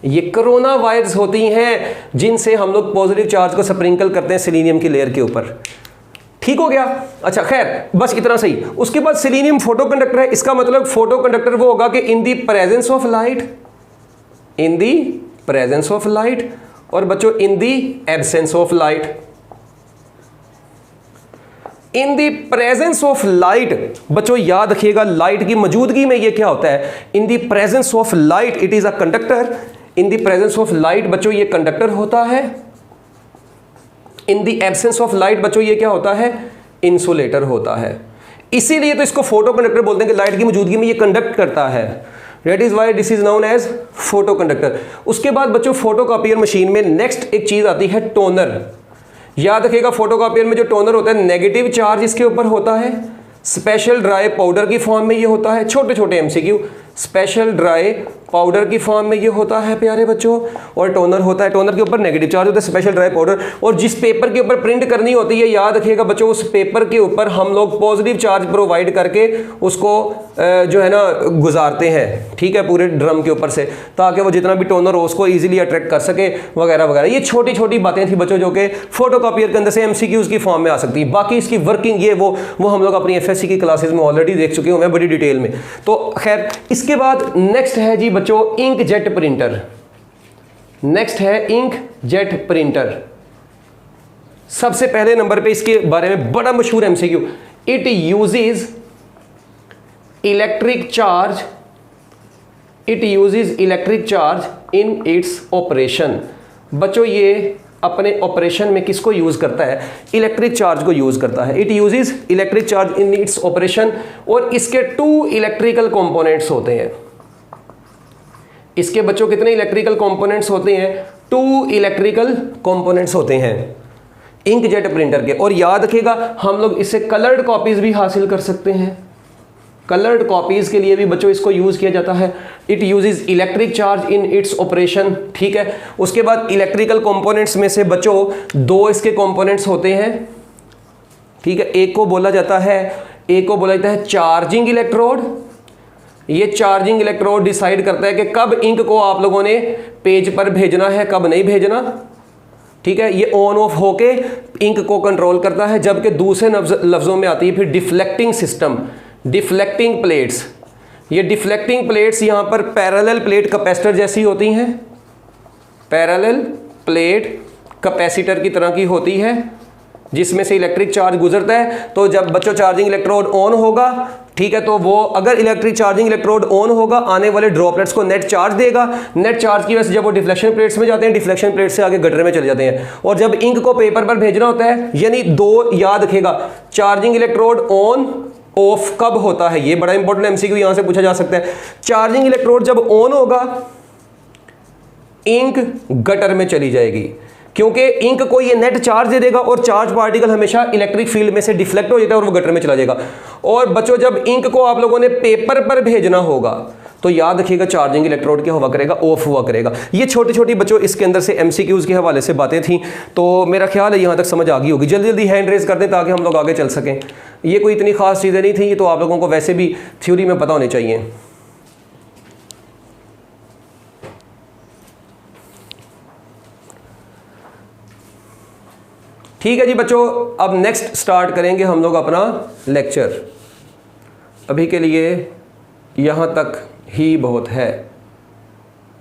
Speaker 1: ये कोरोना वायर्स होती हैं जिनसे हम लोग पॉजिटिव चार्ज को स्प्रिंकल करते हैं सिलीनियम की लेयर के ऊपर, ठीक हो गया। अच्छा खैर बस इतना सही। उसके बाद सिलीनियम फोटो कंडक्टर है। इसका मतलब फोटो कंडक्टर वो होगा कि in the presence of light, in the presence of light, और बच्चों in the absence of light. In the presence of light बच्चों याद रखिएगा, लाइट की मौजूदगी में ये क्या होता है, in the presence of light it is a conductor. In the presence of light बच्चों ये कंडक्टर होता है। In the absence of light बच्चों ये क्या होता है, इंसुलेटर होता है। इसीलिए तो इसको फोटो कंडक्टर बोलते हैं कि लाइट की मौजूदगी में ये कंडक्ट करता है। That is why this is known as photo conductor. उसके बाद बच्चों फोटोकॉपियर मशीन में नेक्स्ट एक चीज आती है, टोनर। याद रखिएगा फोटोकॉपियर में जो टोनर होता है नेगेटिव चार्ज इसके ऊपर होता है, स्पेशल ड्राई पाउडर की फॉर्म में ये होता है। छोटे छोटे एमसीक्यू, स्पेशल ड्राई पाउडर की फॉर्म में ये होता है प्यारे बच्चों। और टोनर होता है, टोनर के ऊपर नेगेटिव चार्ज होता है, स्पेशल ड्राई पाउडर। और जिस पेपर के ऊपर प्रिंट करनी होती है याद रखिएगा बच्चों, उस पेपर के ऊपर हम लोग पॉजिटिव चार्ज प्रोवाइड करके उसको जो है ना गुजारते हैं, ठीक है, पूरे ड्रम के ऊपर से, ताकि वो जितना भी टोनर हो उसको ईजिली अट्रैक्ट कर सके वगैरह वगैरह। ये छोटी छोटी बातें थी बच्चों जो कि फोटोकॉपियर के अंदर से एमसीक्यूज की फॉर्म में आ सकती है। बाकी इसकी वर्किंग ये वो हम लोग अपनी एफएससी की क्लासेस में ऑलरेडी देख चुके हैं बड़ी डिटेल में। तो खैर इसके बाद नेक्स्ट है जी बच्चों इंक जेट प्रिंटर। नेक्स्ट है इंक जेट प्रिंटर। सबसे पहले नंबर पे इसके बारे में बड़ा मशहूर MCQ, it uses electric charge it uses electric charge in its operation. बच्चों ये अपने ऑपरेशन में किसको यूज़ करता है? इलेक्ट्रिक चार्ज को यूज़ करता है। It uses electric charge in its operation. और इसके 2 इलेक्ट्रिकल कंपोनेंट्स होते हैं। इसके बच्चों कितने इलेक्ट्रिकल कंपोनेंट्स होते हैं? 2 इलेक्ट्रिकल कंपोनेंट्स होते हैं इंकजेट प्रिंटर के। और याद रखिएगा हम लोग इससे कलर्ड कॉपीज भी हासिल कर सकते हैं। कलर्ड कॉपीज के लिए भी बच्चों इसको यूज किया जाता है। It uses electric charge in its operation, ठीक है। उसके बाद इलेक्ट्रिकल कंपोनेंट्स में से बच्चों 2 इसके कंपोनेंट्स होते हैं, ठीक है। एक को बोला जाता है चार्जिंग इलेक्ट्रोड। ये चार्जिंग इलेक्ट्रोड डिसाइड करता है कि कब इंक को आप लोगों ने पेज पर भेजना है, कब नहीं भेजना, ठीक है। ये ऑन ऑफ होके इंक को कंट्रोल करता है। जबकि दूसरे लफ्जों में आती है फिर डिफ्लेक्टिंग सिस्टम, डिफ्लेक्टिंग प्लेट्स। ये डिफ्लेक्टिंग प्लेट्स यहाँ पर पैरेलल प्लेट कैपेसिटर जैसी होती हैं, पैरेलल प्लेट कैपेसिटर की तरह की होती है, जिसमें से इलेक्ट्रिक चार्ज गुजरता है। तो जब बच्चों चार्जिंग इलेक्ट्रोड ऑन होगा, ठीक है, तो वो अगर इलेक्ट्रिक चार्जिंग इलेक्ट्रोड ऑन होगा आने वाले ड्रॉपलेट्स को नेट चार्ज देगा। नेट चार्ज की वजह से जब वो डिफ्लेक्शन प्लेट्स में जाते हैं, डिफ्लेक्शन प्लेट से आगे गटर में चले जाते हैं। और जब इंक को पेपर पर भेजना होता है, यानी 2 याद रखेगा, चार्जिंग इलेक्ट्रोड ऑन ऑफ कब होता है, ये बड़ा इंपॉर्टेंट एमसीक्यू यहां से पूछा जा सकता है। चार्जिंग इलेक्ट्रोड जब ऑन होगा इंक गटर में चली जाएगी, क्योंकि इंक को ये नेट चार्ज दे देगा और चार्ज पार्टिकल हमेशा इलेक्ट्रिक फील्ड में से डिफ्लेक्ट हो जाता है और वो गटर में चला जाएगा। और बच्चों जब इंक को आप लोगों ने पेपर पर भेजना होगा तो याद रखिएगा चार्जिंग इलेक्ट्रोड क्या हुआ करेगा? ऑफ हुआ करेगा। ये छोटी छोटी बच्चों इसके अंदर से एमसीक्यूज के हवाले से बातें थी। तो मेरा ख्याल है यहाँ तक समझ आ गई होगी। जल्दी जल्दी हैंड रेज कर दें ताकि हम लोग आगे चल सकें। ये कोई इतनी खास चीज़ें नहीं थी, ये तो आप लोगों को वैसे भी थ्योरी में पता होनी चाहिए। ठीक है जी बच्चों, अब नेक्स्ट स्टार्ट करेंगे हम लोग अपना लेक्चर। अभी के लिए यहाँ तक ही बहुत है।